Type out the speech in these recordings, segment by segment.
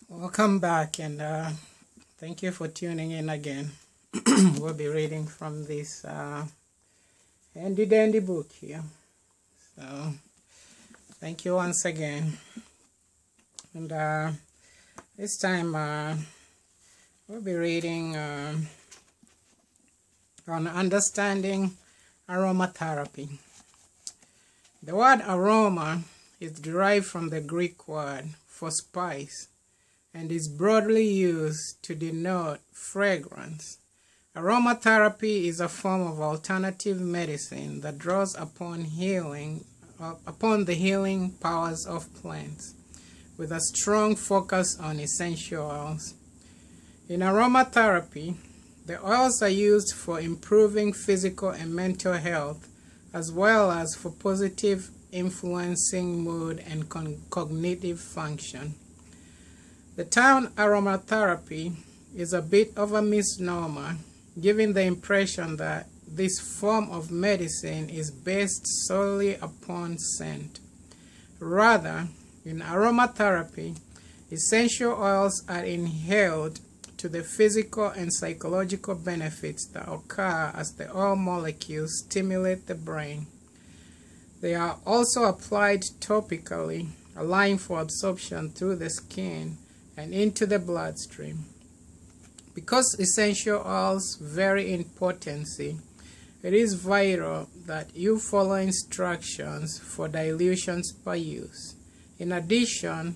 Welcome back, and thank you for tuning in again. We'll be reading from this handy dandy book here. So thank you once again. And this time we'll be reading on understanding aromatherapy. The word aroma is derived from the Greek word for spice and is broadly used to denote fragrance. Aromatherapy is a form of alternative medicine that draws upon the healing powers of plants, with a strong focus on essential oils. In aromatherapy, the oils are used for improving physical and mental health, as well as for positive influencing mood and cognitive function. The term aromatherapy is a bit of a misnomer, giving the impression that this form of medicine is based solely upon scent. Rather, in aromatherapy, essential oils are inhaled to the physical and psychological benefits that occur as the oil molecules stimulate the brain. They are also applied topically, allowing for absorption through the skin and into the bloodstream. Because essential oils vary in potency, it is vital that you follow instructions for dilutions per use. In addition,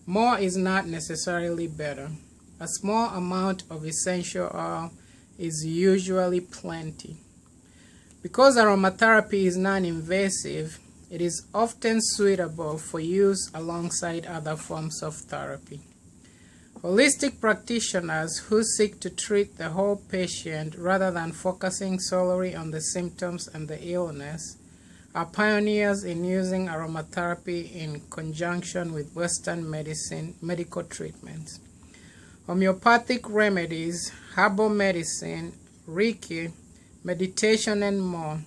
more is not necessarily better. A small amount of essential oil is usually plenty. Because aromatherapy is non-invasive, it is often suitable for use alongside other forms of therapy. Holistic practitioners who seek to treat the whole patient rather than focusing solely on the symptoms and the illness are pioneers in using aromatherapy in conjunction with Western medical treatments. Homeopathic remedies, herbal medicine, Reiki, meditation, and more.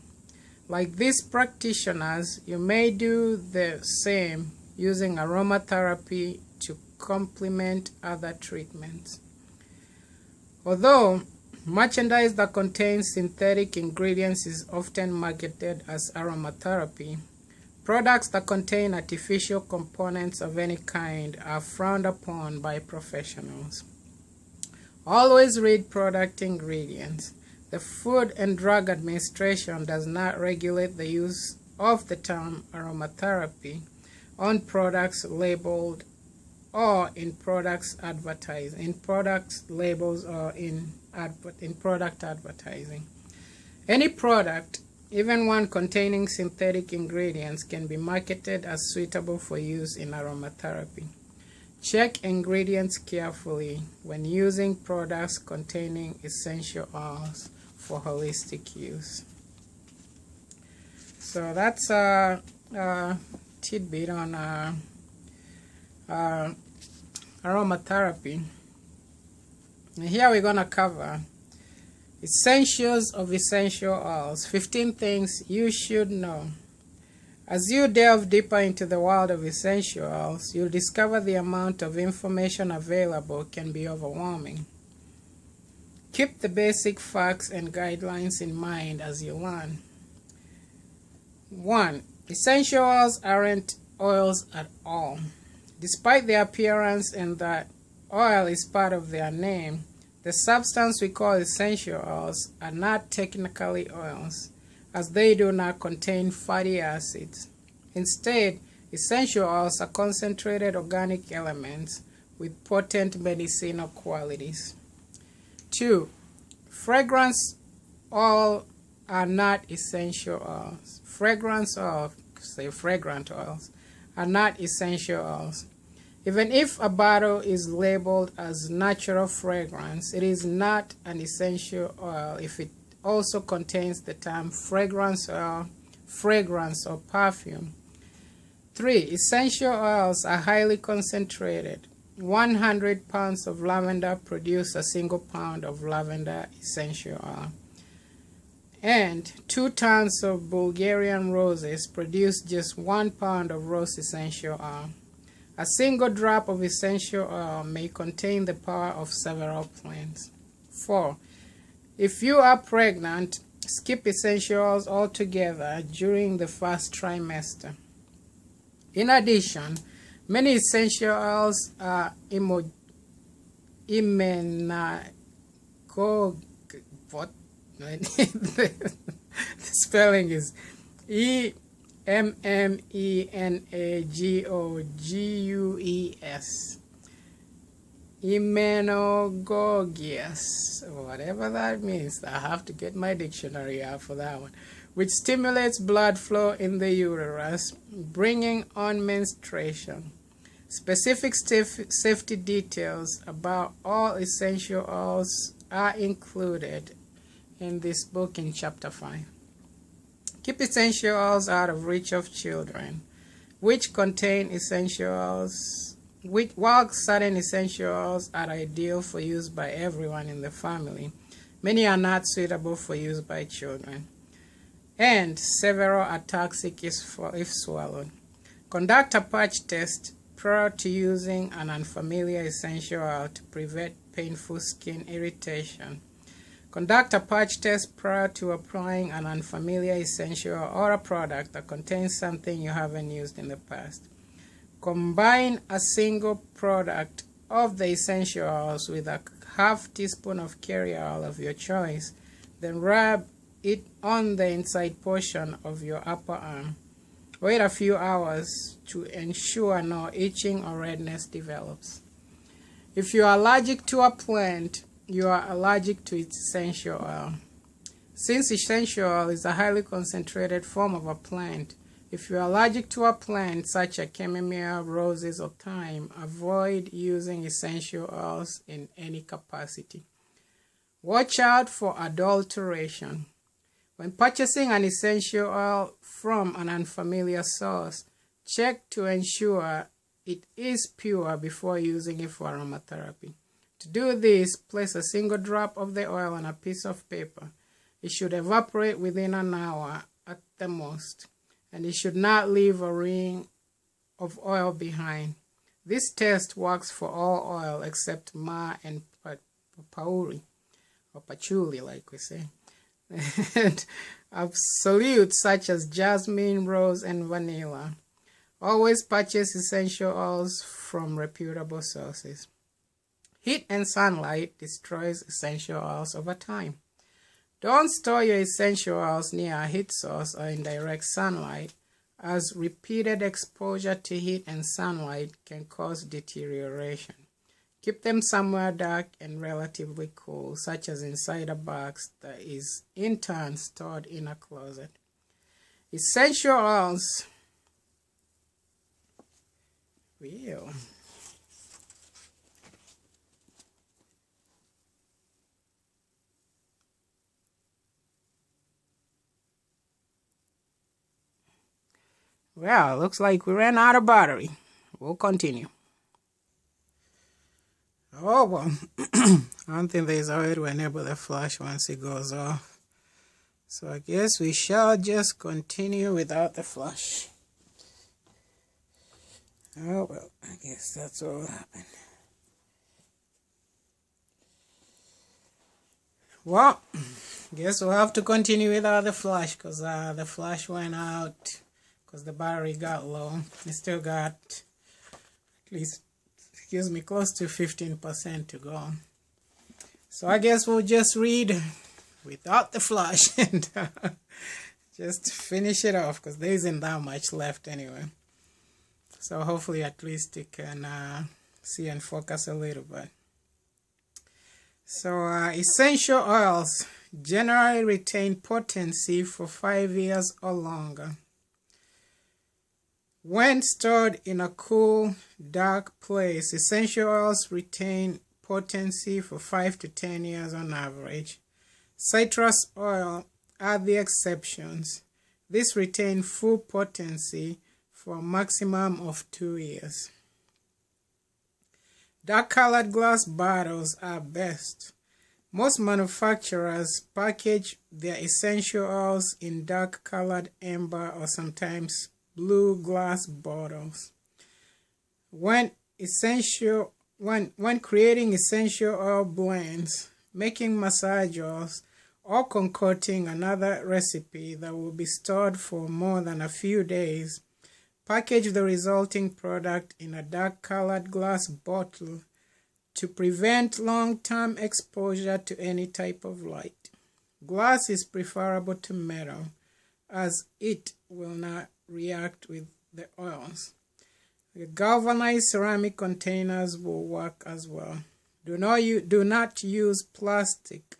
Like these practitioners, you may do the same using aromatherapy to complement other treatments. Although merchandise that contains synthetic ingredients is often marketed as aromatherapy, products that contain artificial components of any kind are frowned upon by professionals. Always read product ingredients. The Food and Drug Administration does not regulate the use of the term aromatherapy on products labeled or in products advertised, in products labels or in product advertising. Any product, even one containing synthetic ingredients, can be marketed as suitable for use in aromatherapy. Check ingredients carefully when using products containing essential oils for holistic use. So that's a tidbit on aromatherapy. And here we're going to cover essentials of essential oils, 15 things you should know. As you delve deeper into the world of essential oils, you'll discover the amount of information available can be overwhelming. Keep the basic facts and guidelines in mind as you learn. 1. Essential oils aren't oils at all. Despite their appearance and that oil is part of their name, the substance we call essential oils are not technically oils, as they do not contain fatty acids. Instead, essential oils are concentrated organic elements with potent medicinal qualities. 2. Fragrance oil are not essential oils. Fragrant oils are not essential oils. Even if a bottle is labeled as natural fragrance, it is not an essential oil if it also contains the term fragrance oil, fragrance, or perfume. 3. Essential oils are highly concentrated. 100 pounds of lavender produce a single pound of lavender essential oil. And 2 tons of Bulgarian roses produce just 1 pound of rose essential oil. A single drop of essential oil may contain the power of several plants. 4. If you are pregnant, skip essential oils altogether during the first trimester. In addition, many essential oils are what? The spelling is emmenagogues. Immunogogious, whatever that means. I have to get my dictionary out for that one. Which stimulates blood flow in the uterus, bringing on menstruation. Specific safety details about all essential oils are included in this book in chapter 5. Keep essential oils out of reach of children, which contain essential oils. While certain essential oils are ideal for use by everyone in the family, many are not suitable for use by children, and several are toxic if swallowed. Conduct a patch test prior to using an unfamiliar essential oil to prevent painful skin irritation. Conduct a patch test prior to applying an unfamiliar essential oil or a product that contains something you haven't used in the past. Combine a single product of the essential oils with a half teaspoon of carrier oil of your choice, then rub it on the inside portion of your upper arm. Wait a few hours to ensure no itching or redness develops. If you are allergic to a plant, you are allergic to its essential oil. Since essential oil is a highly concentrated form of a plant, if you are allergic to a plant such as chamomile, roses, or thyme, avoid using essential oils in any capacity. Watch out for adulteration. When purchasing an essential oil from an unfamiliar source, check to ensure it is pure before using it for aromatherapy. To do this, place a single drop of the oil on a piece of paper. It should evaporate within an hour at the most, and it should not leave a ring of oil behind. This test works for all oil except myrrh and patchouli, or patchouli like we say, and absolutes such as jasmine, rose, and vanilla. Always purchase essential oils from reputable sources. Heat and sunlight destroys essential oils over time. Don't store your essential oils near a heat source or in direct sunlight, as repeated exposure to heat and sunlight can cause deterioration. Keep them somewhere dark and relatively cool, such as inside a box that is in turn stored in a closet. Essential oils. Well, looks like we ran out of battery. We'll continue. Oh, well, I don't think there's a way to enable the flash once it goes off. So I guess we shall just continue without the flash. Oh, well, I guess that's what will happen. Well, guess we'll have to continue without the flash because the flash went out. Because the battery got low. It still got at least, close to 15% to go. So I guess we'll just read without the flash and just finish it off because there isn't that much left anyway. So hopefully at least you can see and focus a little bit. So essential oils generally retain potency for 5 years or longer. When stored in a cool, dark place, essential oils retain potency for 5 to 10 years on average. Citrus oil are the exceptions. This retains full potency for a maximum of 2 years. Dark-colored glass bottles are best. Most manufacturers package their essential oils in dark-colored amber or sometimes blue glass bottles. When creating essential oil blends, making massage oils, or concocting another recipe that will be stored for more than a few days, package the resulting product in a dark-colored glass bottle to prevent long-term exposure to any type of light. Glass is preferable to metal as it will not react with the oils. The galvanized ceramic containers will work as well. Do not use plastic.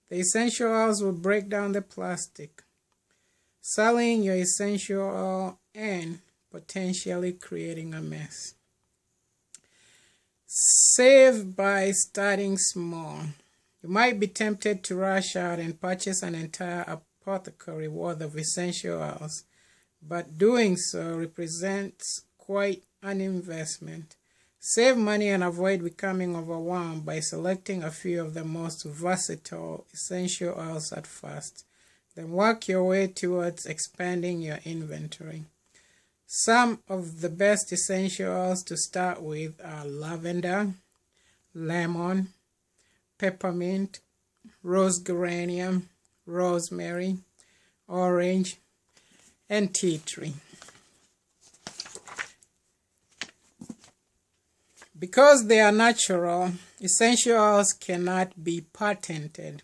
The essential oils will break down the plastic, selling your essential oil and potentially creating a mess. Save by starting small. You might be tempted to rush out and purchase an entire apothecary worth of essential oils, but doing so represents quite an investment. Save money and avoid becoming overwhelmed by selecting a few of the most versatile essential oils at first. Then work your way towards expanding your inventory. Some of the best essential oils to start with are lavender, lemon, peppermint, rose geranium, rosemary, orange, and tea tree. Because they are natural, essential oils cannot be patented.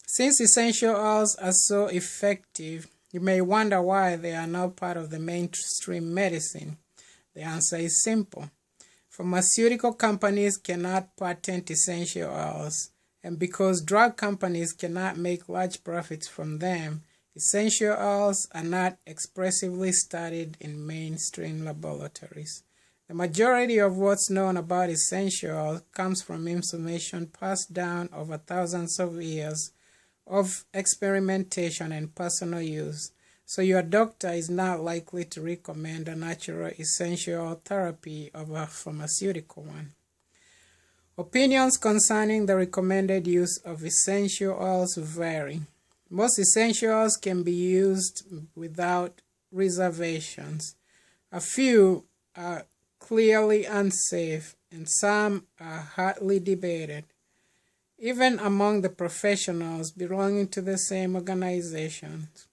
Since essential oils are so effective, you may wonder why they are not part of the mainstream medicine. The answer is simple. Pharmaceutical companies cannot patent essential oils, and because drug companies cannot make large profits from them, essential oils are not expressively studied in mainstream laboratories. The majority of what's known about essential oil comes from information passed down over thousands of years of experimentation and personal use, so your doctor is not likely to recommend a natural essential oil therapy over a pharmaceutical one. Opinions concerning the recommended use of essential oils vary. Most essential oils can be used without reservations. A few are clearly unsafe, and some are hotly debated, even among the professionals belonging to the same organizations.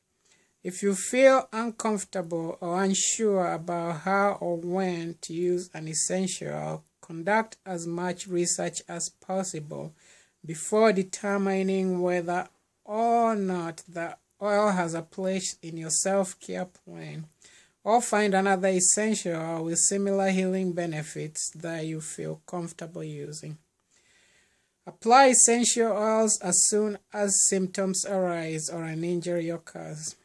If you feel uncomfortable or unsure about how or when to use an essential oil, conduct as much research as possible before determining whether or not the oil has a place in your self-care plan, or find another essential oil with similar healing benefits that you feel comfortable using. Apply essential oils as soon as symptoms arise or an injury occurs.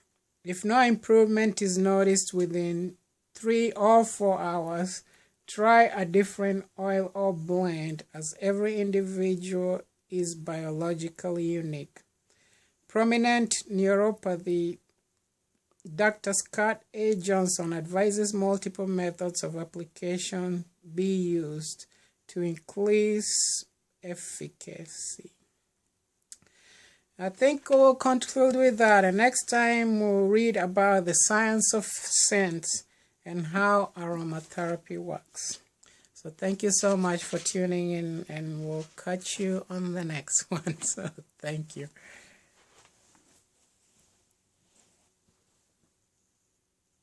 If no improvement is noticed within 3 or 4 hours, try a different oil or blend, as every individual is biologically unique. Prominent neuropathy Dr. Scott A. Johnson advises multiple methods of application be used to increase efficacy. I think we'll conclude with that, and next time we'll read about the science of scents and how aromatherapy works. So thank you so much for tuning in, and we'll catch you on the next one. So thank you.